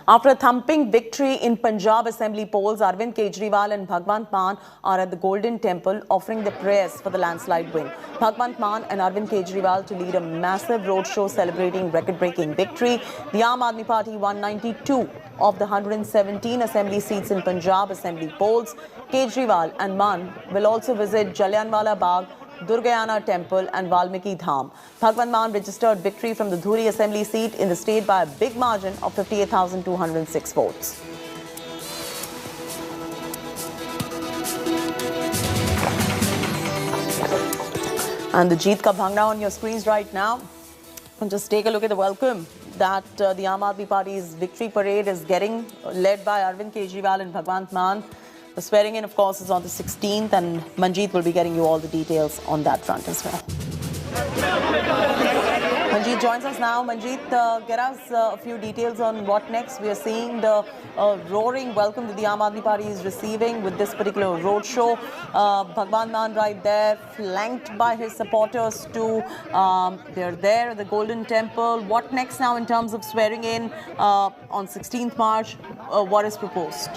After a thumping victory in Punjab Assembly polls, Arvind Kejriwal and Bhagwant Mann are at the Golden Temple offering their prayers for the landslide win. Bhagwant Mann and Arvind Kejriwal to lead a massive roadshow celebrating record-breaking victory. The Aam Aadmi Party won 92 of the 117 Assembly seats in Punjab Assembly polls. Kejriwal and Mann will also visit Jallianwala Bagh, Durgayana Temple and Valmiki Dham. Bhagwant Mann registered victory from the Dhuri Assembly seat in the state by a big margin of 58,206 votes. And the Jeet Ka Bhangra on your screens right now. And just take a look at the welcome that the Aam Aadmi Party's victory parade is getting, led by Arvind Kejriwal and Bhagwant Mann. The swearing in, of course, is on the 16th, and Manjeet will be getting you all the details on that front as well. Manjeet joins us now. Manjeet, get us a few details on what next. We are seeing the roaring welcome that the Aam Aadmi Party is receiving with this particular roadshow. Bhagwant Mann right there, flanked by his supporters too. They're there at the Golden Temple. What next now in terms of swearing in on 16th March? What is proposed?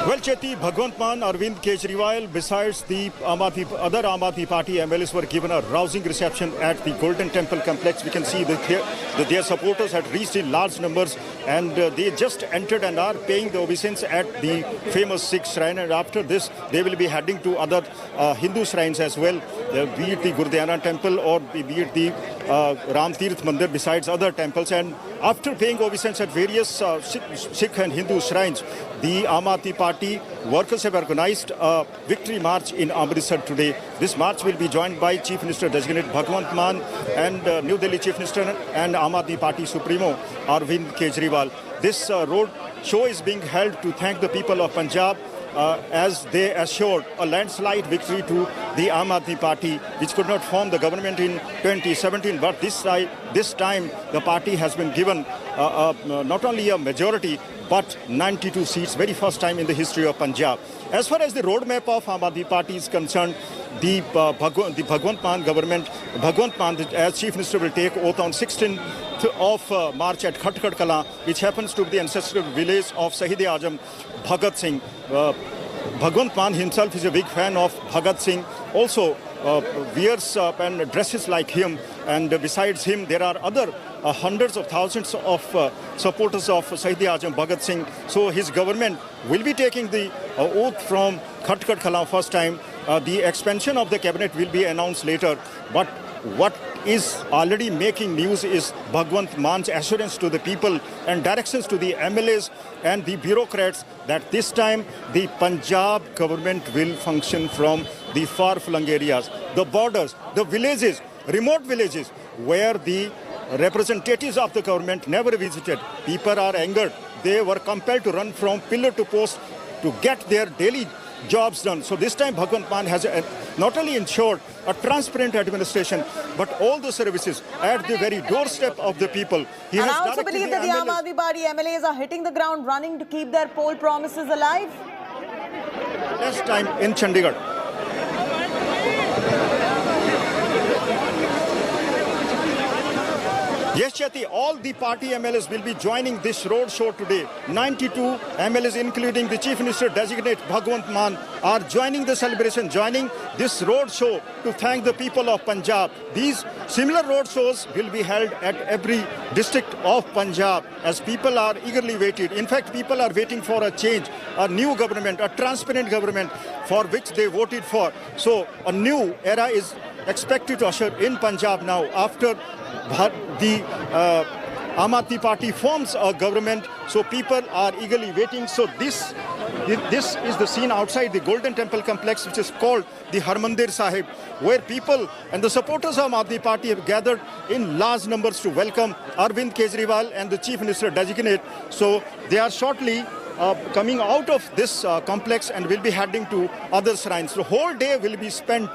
Well, Cheti, Bhagwant Mann, Arvind Kejriwal, besides the other Aam Aadmi Party MLAs were given a rousing reception at the Golden Temple complex. We can see that their supporters had reached in large numbers, and they just entered and are paying the obeisance at the famous Sikh shrine. And after this, they will be heading to other Hindu shrines as well, be it the Gurdwara Temple or be it the Ram Tirth Mandir, besides other temples. And after paying obeisance at various Sikh and Hindu shrines, the Aam Aadmi Party workers have organized a victory march in Amritsar today. This march will be joined by Chief Minister Designate Bhagwant Mann and New Delhi Chief Minister and Aam Aadmi Party Supremo Arvind Kejriwal. This road show is being held to thank the people of Punjab as they assured a landslide victory to the Aam Aadmi Party, which could not form the government in 2017. But this time the party has been given not only a majority, but 92 seats, very first time in the history of Punjab. As far as the roadmap of Aam Aadmi Party is concerned, the Bhagwant Mann government, Bhagwant Mann as Chief Minister will take oath on 16th of March at Khatkar Kala, which happens to be the ancestral village of Shahid-e-Azam Bhagat Singh. Bhagwant Mann himself is a big fan of Bhagat Singh, also wears and dresses like him, and besides him there are other hundreds of thousands of supporters of Shahid-e-Azam Bhagat Singh. So his government will be taking the oath from Khatkar Kala first time. The expansion of the cabinet will be announced later, but what is already making news is Bhagwant Mann's assurance to the people and directions to the MLAs and the bureaucrats that this time the Punjab government will function from the far-flung areas, the borders, the villages, remote villages where the representatives of the government never visited. People are angered. They were compelled to run from pillar to post to get their daily jobs done. So this time Bhagwant Mann has not only ensured a transparent administration, but all the services at the very doorstep of the people. And I also believe that the Aam Aadmi Party MLAs are hitting the ground running to keep their poll promises alive. Last time in Chandigarh. Yes, Cheti, all the party MLAs will be joining this road show today. 92 MLAs, including the Chief Minister Designate Bhagwant Mann, are joining the celebration, joining this road show to thank the people of Punjab. These similar road shows will be held at every district of Punjab as people are eagerly waiting. In fact, people are waiting for a change, a new government, a transparent government for which they voted for. So a new era is expected to usher in Punjab now after the Aam Aadmi Party forms a government. So people are eagerly waiting. So this is the scene outside the Golden Temple complex, which is called the Harmandir Sahib, where people and the supporters of Aam Aadmi Party have gathered in large numbers to welcome Arvind Kejriwal and the Chief Minister Designate. So they are shortly coming out of this complex and will be heading to other shrines. The whole day will be spent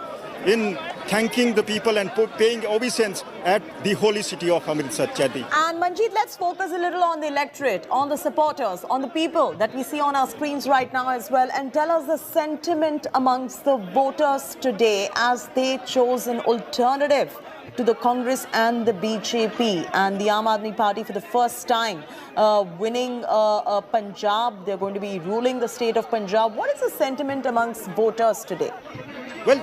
in thanking the people and paying obeisance at the holy city of Amritsar, Chedi. And Manjeet, let's focus a little on the electorate, on the supporters, on the people that we see on our screens right now as well, and tell us the sentiment amongst the voters today as they chose an alternative to the Congress and the BJP and the Aam Aadmi Party for the first time winning Punjab. They're going to be ruling the state of Punjab. What is the sentiment amongst voters today? Well,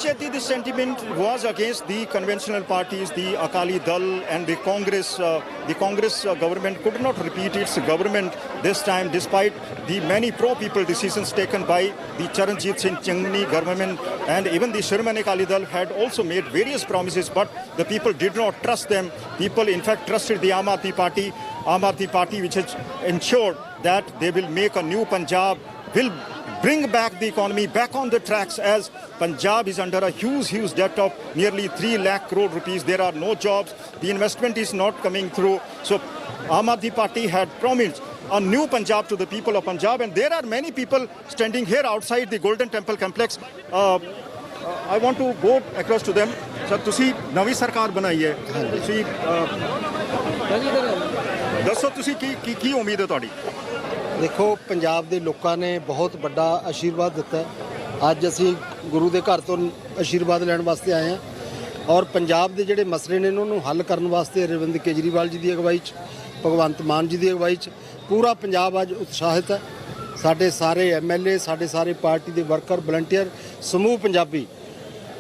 Chetty, the sentiment was against the conventional parties, the Akali Dal and the Congress. The Congress government could not repeat its government this time, despite the many pro-people decisions taken by the Charanjit Singh Changni government, and even the Shiromani Akali Dal had also made various promises, but the people did not trust them. People, in fact, trusted the Aam Aadmi Party, which has ensured that they will make a new Punjab, will bring back the economy back on the tracks, as Punjab is under a huge debt of nearly 3 lakh crore rupees. There are no jobs. The investment is not coming through. So Aam Aadmi Party had promised a new Punjab to the people of Punjab, and there are many people standing here outside the Golden Temple complex. I want to go across to them. Sir, ਤੁਸੀਂ ਨਵੀਂ ਸਰਕਾਰ ਬਣਾਈ ਹੈ, ਤੁਸੀਂ ਦੱਸੋ ਤੁਸੀਂ ਕੀ ਉਮੀਦ ਹੈ ਤੁਹਾਡੀ? ਦੇਖੋ, ਪੰਜਾਬ ਦੇ ਲੋਕਾਂ ਨੇ ਬਹੁਤ ਵੱਡਾ ਆਸ਼ੀਰਵਾਦ ਦਿੱਤਾ ਹੈ। ਅੱਜ ਅਸੀਂ ਗੁਰੂ ਦੇ ਘਰ ਤੋਂ ਆਸ਼ੀਰਵਾਦ ਲੈਣ ਵਾਸਤੇ ਆਏ ਹਾਂ, ਔਰ ਪੰਜਾਬ ਦੇ ਜਿਹੜੇ ਮਸਲੇ ਨੇ ਉਹਨਾਂ ਨੂੰ ਹੱਲ ਕਰਨ ਵਾਸਤੇ ਅਰਵਿੰਦ ਕੇਜਰੀਵਾਲ ਜੀ ਦੀ ਅਗਵਾਈ 'ਚ, ਭਗਵੰਤ ਮਾਨ ਜੀ ਦੀ ਅਗਵਾਈ 'ਚ ਪੂਰਾ ਪੰਜਾਬ ਅੱਜ ਉਤਸ਼ਾਹਿਤ ਹੈ। ਸਾਡੇ ਸਾਰੇ MLA, ਸਾਡੇ ਸਾਰੇ ਪਾਰਟੀ ਦੇ ਵਰਕਰ, ਵਲੰਟੀਅਰ, ਸਮੂਹ ਪੰਜਾਬੀ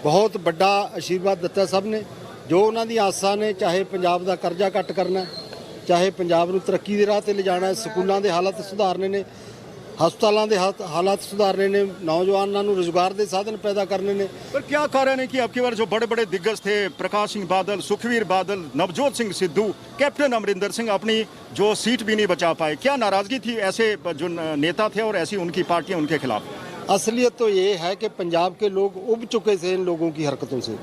ਬਹੁਤ ਵੱਡਾ ਆਸ਼ੀਰਵਾਦ ਦਿੱਤਾ ਸਭ ਨੇ। ਜੋ ਉਹਨਾਂ ਦੀਆਂ ਆਸਾਂ ਨੇ, ਚਾਹੇ ਪੰਜਾਬ ਦਾ ਕਰਜ਼ਾ ਘੱਟ ਕਰਨਾ, ਚਾਹੇ ਪੰਜਾਬ ਨੂੰ ਤਰੱਕੀ ਦੇ ਰਾਹ ਤੇ ਲਿਜਾਣਾ, ਸਕੂਲਾਂ ਦੇ ਹਾਲਾਤ ਸੁਧਾਰਨੇ ਨੇ, ਹਸਪਤਾਲਾਂ ਦੇ ਹਾਲਾਤ ਸੁਧਾਰਨੇ ने, नौजवानों को रोजगार के साधन पैदा करने ने। पर क्या कारण है कि आपकी बार जो बड़े बड़े दिग्गज थे, प्रकाश सिंह बादल, सुखवीर बादल, नवजोत सिंह सिद्धू, कैप्टन अमरिंदर सिंह, अपनी जो सीट भी नहीं बचा पाए? क्या नाराजगी थी ऐसे जो नेता थे और ऐसी उनकी पार्टियां उनके खिलाफ? असलियत तो ये है कि पंजाब के लोग उब चुके थे इन लोगों की हरकतों से।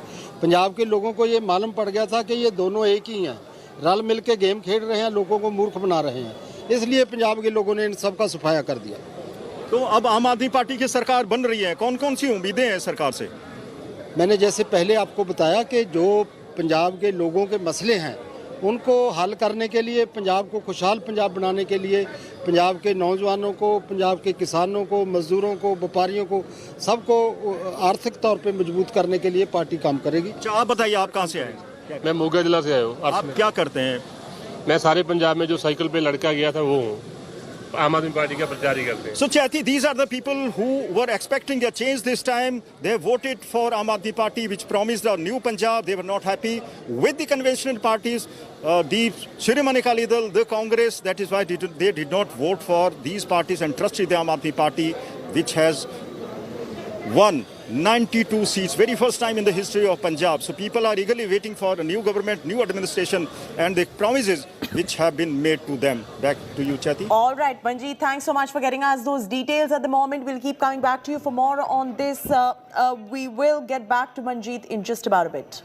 पंजाब के लोगों को ये मालूम पड़ गया था कि ये दोनों एक ही हैं, रल मिल के गेम खेल रहे हैं, लोगों को मूर्ख बना रहे हैं, इसलिए पंजाब के लोगों ने इन सब का सफाया कर दिया। तो अब आम आदमी पार्टी की सरकार बन रही है, कौन कौन सी उम्मीदें हैं सरकार से? मैंने जैसे पहले आपको बताया कि जो पंजाब के लोगों के मसले हैं उनको हल करने के लिए, पंजाब को खुशहाल पंजाब बनाने के लिए, पंजाब के नौजवानों को, पंजाब के किसानों को, मजदूरों को, व्यापारियों को, सबको आर्थिक तौर पे मजबूत करने के लिए पार्टी काम करेगी। आप बताइए, आप कहाँ से आए? मैं मोगा जिला से आया हूँ। आप क्या करते हैं? मैं सारे पंजाब में जो साइकिल पे लड़का गया था वो हूँ, आम आदमी पार्टी का प्रचार ही करते हैं। So Chaiti, these are the people who were expecting a change this time. They voted for Aam Aadmi Party, which promised a new Punjab. They were not happy with the conventional parties, the Shiromani Akali Dal, the Congress. That is why they did not vote for these parties and trusted the Aam Aadmi Party, which has won 92 seats, very first time in the history of Punjab. So people are eagerly waiting for a new government, new administration, and the promises which have been made to them. Back to you, Chaiti. All right, Manjeet, thanks so much for getting us those details at the moment. We'll keep coming back to you for more on this. We will get back to Manjeet in just about a bit.